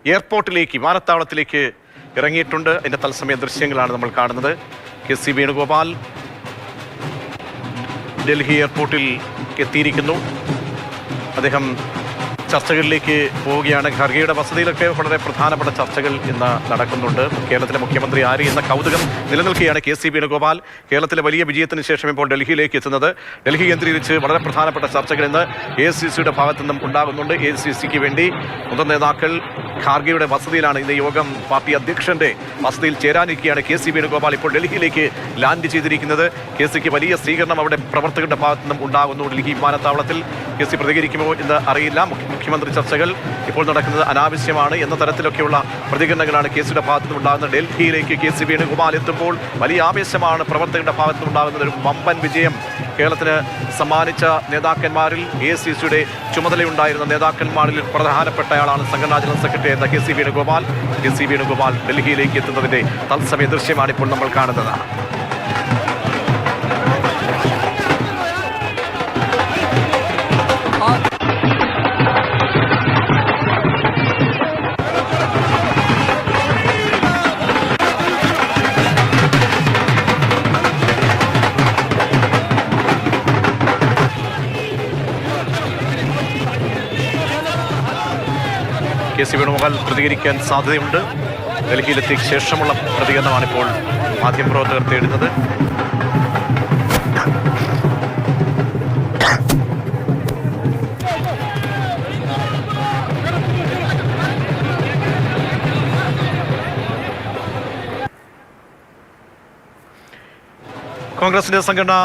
എയർപോർട്ടിലേക്ക് വിമാനത്താവളത്തിലേക്ക് ഇറങ്ങിയിട്ടുണ്ട്. അതിൻ്റെ തത്സമയ ദൃശ്യങ്ങളാണ് നമ്മൾ കാണുന്നത്. കെ സി വേണുഗോപാൽ ഡൽഹി എയർപോർട്ടിൽ എത്തിയിരിക്കുന്നു. അദ്ദേഹം ചർച്ചകളിലേക്ക് പോവുകയാണ്. ഖർഗെയുടെ വസതിയിലൊക്കെ വളരെ പ്രധാനപ്പെട്ട ചർച്ചകൾ ഇന്ന് നടക്കുന്നുണ്ട്. കേരളത്തിലെ മുഖ്യമന്ത്രി ആര് എന്ന കൗതുകം നിലനിൽക്കുകയാണ്. കെ സി വേണുഗോപാൽ കേരളത്തിലെ വലിയ വിജയത്തിന് ശേഷം ഇപ്പോൾ ഡൽഹിയിലേക്ക് എത്തുന്നത്. ഡൽഹി കേന്ദ്രീകരിച്ച് വളരെ പ്രധാനപ്പെട്ട ചർച്ചകൾ ഇന്ന് AICC ഭാഗത്തു നിന്നും ഉണ്ടാകുന്നുണ്ട്. AICCക്ക് വേണ്ടി മുതിർന്ന നേതാക്കൾ ഖാർഗെയുടെ വസതിയിലാണ് ഇന്ന് യോഗം. പാർട്ടി അധ്യക്ഷന്റെ വസതിയിൽ ചേരാനിരിക്കുകയാണ് കെ സി വേണുഗോപാൽ ഇപ്പോൾ ഡൽഹിയിലേക്ക് ലാൻഡ് ചെയ്തിരിക്കുന്നത്. കെ സിക്ക് വലിയ സ്വീകരണം അവിടെ പ്രവർത്തകരുടെ ഭാഗത്തു നിന്നും ഉണ്ടാകുന്നു. ഡൽഹി വിമാനത്താവളത്തിൽ കെ സി പ്രതികരിക്കുമോ എന്ന് അറിയില്ല. മുഖ്യമന്ത്രി ചർച്ചകൾ ഇപ്പോൾ നടക്കുന്നത് അനാവശ്യമാണ് എന്ന തരത്തിലൊക്കെയുള്ള പ്രതികരണങ്ങളാണ് കെ സിയുടെ ഭാഗത്തു നിന്നുണ്ടാകുന്നത്. ഡൽഹിയിലേക്ക് കെ സി വേണുഗോപാൽ എത്തുമ്പോൾ വലിയ ആവേശമാണ് പ്രവർത്തകരുടെ ഭാഗത്തു നിന്നുണ്ടാകുന്നത്. ഒരു വമ്പൻ വിജയം കേരളത്തിന് സമ്മാനിച്ച നേതാക്കന്മാരിൽ AICCയുടെ ചുമതലയുണ്ടായിരുന്ന നേതാക്കന്മാരിൽ പ്രധാനപ്പെട്ടയാളാണ് സംഘടനാ ജനറൽ സെക്രട്ടറി എന്ന K C Venugopal. K C Venugopal ഡൽഹിയിലേക്ക് എത്തുന്നതിൻ്റെ തത്സമയ ദൃശ്യമാണ് ഇപ്പോൾ നമ്മൾ കാണുന്നത്. കെ സി വേണുഗോപാൽ പ്രതികരിക്കാൻ സാധ്യതയുണ്ട്. ഡൽഹിയിലെത്തിയ ശേഷമുള്ള പ്രതികരണമാണിപ്പോൾ മാധ്യമപ്രവർത്തകർ തേടുന്നത്. കോൺഗ്രസിന്റെ സംഘടനാ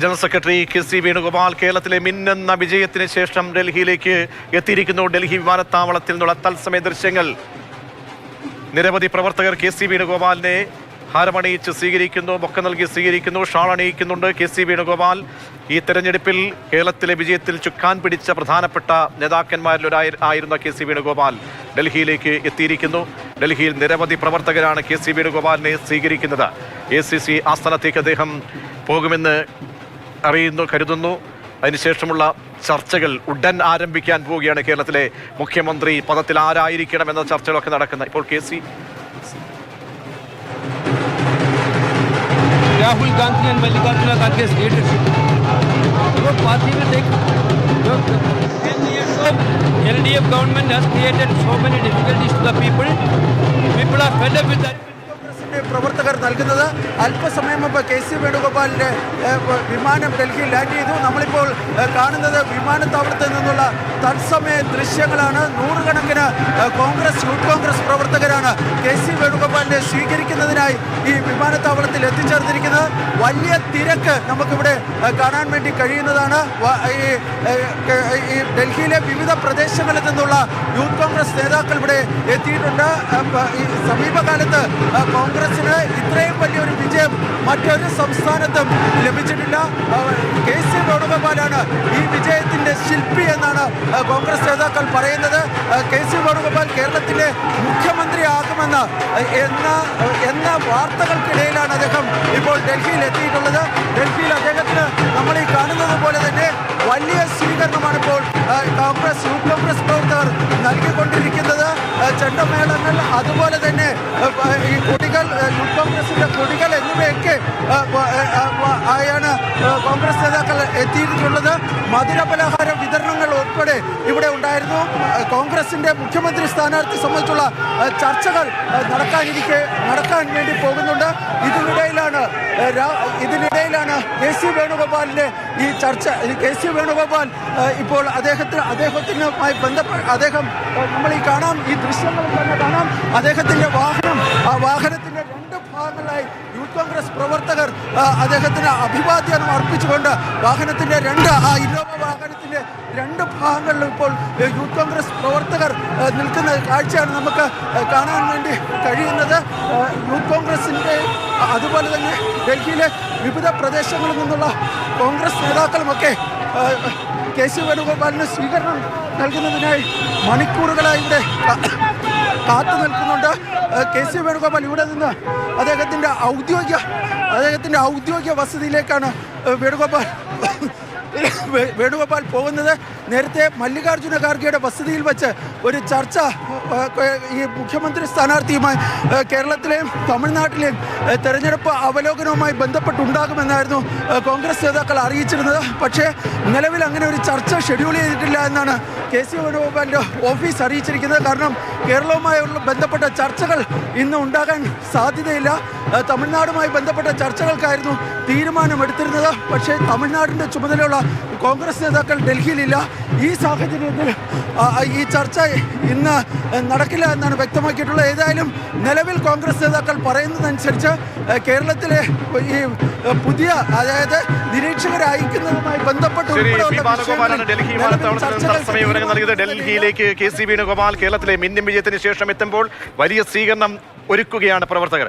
general secretary K C Venugopal കേരളത്തിലെ മിന്നുന്ന വിജയത്തിന് ശേഷം ഡൽഹിയിലേക്ക് എത്തിയിരിക്കുന്നു. ഡൽഹി വിമാനത്താവളത്തിൽ നിന്നുള്ള തത്സമയ ദൃശ്യങ്ങൾ. നിരവധി പ്രവർത്തകർ കെ സി വേണുഗോപാലിനെ ഹാരമണിയിച്ച് സ്വീകരിക്കുന്നു, ബൊക്ക നൽകി സ്വീകരിക്കുന്നു, ഷാൾ അണിയിക്കുന്നുണ്ട്. കെ സി വേണുഗോപാൽ ഈ തെരഞ്ഞെടുപ്പിൽ കേരളത്തിലെ വിജയത്തിൽ ചുക്കാൻ പിടിച്ച പ്രധാനപ്പെട്ട നേതാക്കന്മാരിലൊരായിരുന്ന കെ സി വേണുഗോപാൽ ഡൽഹിയിലേക്ക് എത്തിയിരിക്കുന്നു. ഡൽഹിയിൽ നിരവധി പ്രവർത്തകരാണ് കെ സി വേണുഗോപാലിനെ സ്വീകരിക്കുന്നത്. AICC ആസ്ഥാനത്തേക്ക് അദ്ദേഹം പോകുമെന്ന് കരുതുന്നു. അതിനുശേഷമുള്ള ചർച്ചകൾ ഉടൻ ആരംഭിക്കാൻ പോവുകയാണ്. കേരളത്തിലെ മുഖ്യമന്ത്രി പദത്തിൽ ആരായിരിക്കണം എന്ന ചർച്ചകളൊക്കെ നടക്കുന്ന ഇപ്പോൾ K C Rahul Gandhi and Mallikarjuna Kharge's leadership. Your party will take 10 years of LDF government has created so many difficulties to the people. People are fed up with that. പ്രവർത്തകർ നൽകുന്നത്. അല്പസമയം മുമ്പ് കെ സി വേണുഗോപാലിൻ്റെ വിമാനം ഡൽഹിയിൽ land ചെയ്തു. നമ്മളിപ്പോൾ കാണുന്നത് വിമാനത്താവളത്തിൽ നിന്നുള്ള തത്സമയ ദൃശ്യങ്ങളാണ്. നൂറുകണക്കിന് യൂത്ത് കോൺഗ്രസ് പ്രവർത്തകരാണ് കെ സി വേണുഗോപാലിനെ സ്വീകരിക്കുന്നതിനായി ഈ വിമാനത്താവളത്തിൽ എത്തിച്ചേർന്നിരിക്കുന്നത്. വലിയ തിരക്ക് നമുക്കിവിടെ കാണാൻ വേണ്ടി കഴിയുന്നതാണ്. ഈ ഡൽഹിയിലെ വിവിധ പ്രദേശങ്ങളിൽ നിന്നുള്ള യൂത്ത് കോൺഗ്രസ് നേതാക്കൾ ഇവിടെ എത്തിയിട്ടുണ്ട്. ഈ സമീപകാലത്ത് കോൺഗ്രസിന് ഇത്രയും വലിയൊരു വിജയം മറ്റൊരു സംസ്ഥാനത്തും ലഭിച്ചിട്ടില്ല. കെ സി വേണുഗോപാലാണ് ഈ വിജയത്തിൻ്റെ ശില്പി എന്നാണ് കോൺഗ്രസ് നേതാക്കൾ പറയുന്നത്. കെ സി വേണുഗോപാൽ കേരളത്തിലെ മുഖ്യമന്ത്രിയാകുമെന്ന് എന്ന വാർത്തകൾക്കിടയിലാണ് അദ്ദേഹം ഇപ്പോൾ ഡൽഹിയിൽ എത്തിയിട്ടുള്ളത്. ഡൽഹിയിൽ അദ്ദേഹത്തിന് നമ്മൾ ഈ കാണുന്നത് പോലെ തന്നെ വലിയ സ്വീകരണമാണ് ഇപ്പോൾ യൂത്ത് കോൺഗ്രസ് പ്രവർത്തകർ നൽകിക്കൊണ്ടിരിക്കുന്നത്. ചെണ്ടമേളങ്ങൾ, അതുപോലെ തന്നെ ഈ കൊടികൾ, യൂത്ത് കോൺഗ്രസിന്റെ കൊടികൾ എന്നിവയൊക്കെ ആയാണ് കോൺഗ്രസ് നേതാക്കൾ എത്തിയിട്ടുള്ളത്. മധുരപലഹാര വിതരണങ്ങൾ ഉൾപ്പെടെ ഇവിടെ ഉണ്ടായിരുന്നു. കോൺഗ്രസിന്റെ മുഖ്യമന്ത്രി സ്ഥാനാർത്ഥി സംബന്ധിച്ചുള്ള ചർച്ചകൾ നടക്കാൻ വേണ്ടി പോകുന്നുണ്ട്. ഇതിനിടയിലാണ് കെ സി വേണുഗോപാലിന്റെ ഈ ചർച്ച. കെ സി വേണുഗോപാൽ ഇപ്പോൾ അദ്ദേഹത്തിനുമായി ബന്ധപ്പെട്ട് നമ്മൾ ഈ കാണാം, ഈ ദൃശ്യങ്ങൾ തന്നെ കാണാം. അദ്ദേഹത്തിന്റെ ആ വാഹനത്തിന്റെ രണ്ട് ഭാഗങ്ങളായി യൂത്ത് കോൺഗ്രസ് പ്രവർത്തകർ അദ്ദേഹത്തിന് അഭിവാദ്യം അർപ്പിച്ചുകൊണ്ട് വാഹനത്തിന്റെ ഇന്നോവ വാഹനത്തിന്റെ രണ്ട് ഭാഗങ്ങളിലും ഇപ്പോൾ യൂത്ത് കോൺഗ്രസ് പ്രവർത്തകർ നിൽക്കുന്ന കാഴ്ചയാണ് നമുക്ക് കാണാൻ വേണ്ടി കഴിയുന്നത്. യൂത്ത് കോൺഗ്രസിന്റെ അതുപോലെ തന്നെ ഡൽഹിയിലെ വിവിധ പ്രദേശങ്ങളിൽ നിന്നുള്ള കോൺഗ്രസ് നേതാക്കളുമൊക്കെ കെ സി വേണുഗോപാലിന് സ്വീകരണം നൽകുന്നതിനായി മണിക്കൂറുകളായി ഇവിടെ കാത്തു നിൽക്കുന്നുണ്ട്. കെ സി വേണുഗോപാൽ ഇവിടെ നിന്ന് അദ്ദേഹത്തിൻ്റെ ഔദ്യോഗിക വസതിയിലേക്കാണ് വേണുഗോപാൽ വേണുഗോപാൽ പോകുന്നത്. നേരത്തെ മല്ലികാർജ്ജുന ഖാർഗെയുടെ വസതിയിൽ വെച്ച് ഒരു ചർച്ച ഈ മുഖ്യമന്ത്രി സ്ഥാനാർത്ഥിയുമായി കേരളത്തിലെയും തമിഴ്നാട്ടിലെയും തെരഞ്ഞെടുപ്പ് അവലോകനവുമായി ബന്ധപ്പെട്ടുണ്ടാകുമെന്നായിരുന്നു കോൺഗ്രസ് നേതാക്കൾ അറിയിച്ചിരുന്നത്. പക്ഷേ നിലവിൽ അങ്ങനെ ഒരു ചർച്ച ഷെഡ്യൂൾ ചെയ്തിട്ടില്ല എന്നാണ് KC വേണുഗോപാലിൻ്റെ ഓഫീസ് അറിയിച്ചിരിക്കുന്നത്. കാരണം കേരളവുമായുള്ള ബന്ധപ്പെട്ട ചർച്ചകൾ ഇന്ന് ഉണ്ടാകാൻ സാധ്യതയില്ല. തമിഴ്നാടുമായി ബന്ധപ്പെട്ട ചർച്ചകൾക്കായിരുന്നു തീരുമാനമെടുത്തിരുന്നത്. പക്ഷേ തമിഴ്നാടിൻ്റെ ചുമതലയുള്ള കോൺഗ്രസ് നേതാക്കൾ ഡൽഹിയിലില്ല. ഈ സാഹചര്യത്തിൽ ഈ ചർച്ച ഇന്ന് നടക്കില്ല എന്നാണ് വ്യക്തമാക്കിയിട്ടുള്ളത്. ഏതായാലും നിലവിൽ കോൺഗ്രസ് നേതാക്കൾ പറയുന്നതനുസരിച്ച് കേരളത്തിലെ ഈ പുതിയ അതായത് നിരീക്ഷകരെ അയക്കുന്നതുമായി ബന്ധപ്പെട്ട് ഡൽഹിയിലേക്ക് KC വേണുഗോപാൽ കേരളത്തിലെ മിന്നും വിജയത്തിന് ശേഷം എത്തുമ്പോൾ വലിയ സ്വീകരണം ഒരുക്കുകയാണ് പ്രവർത്തകർ.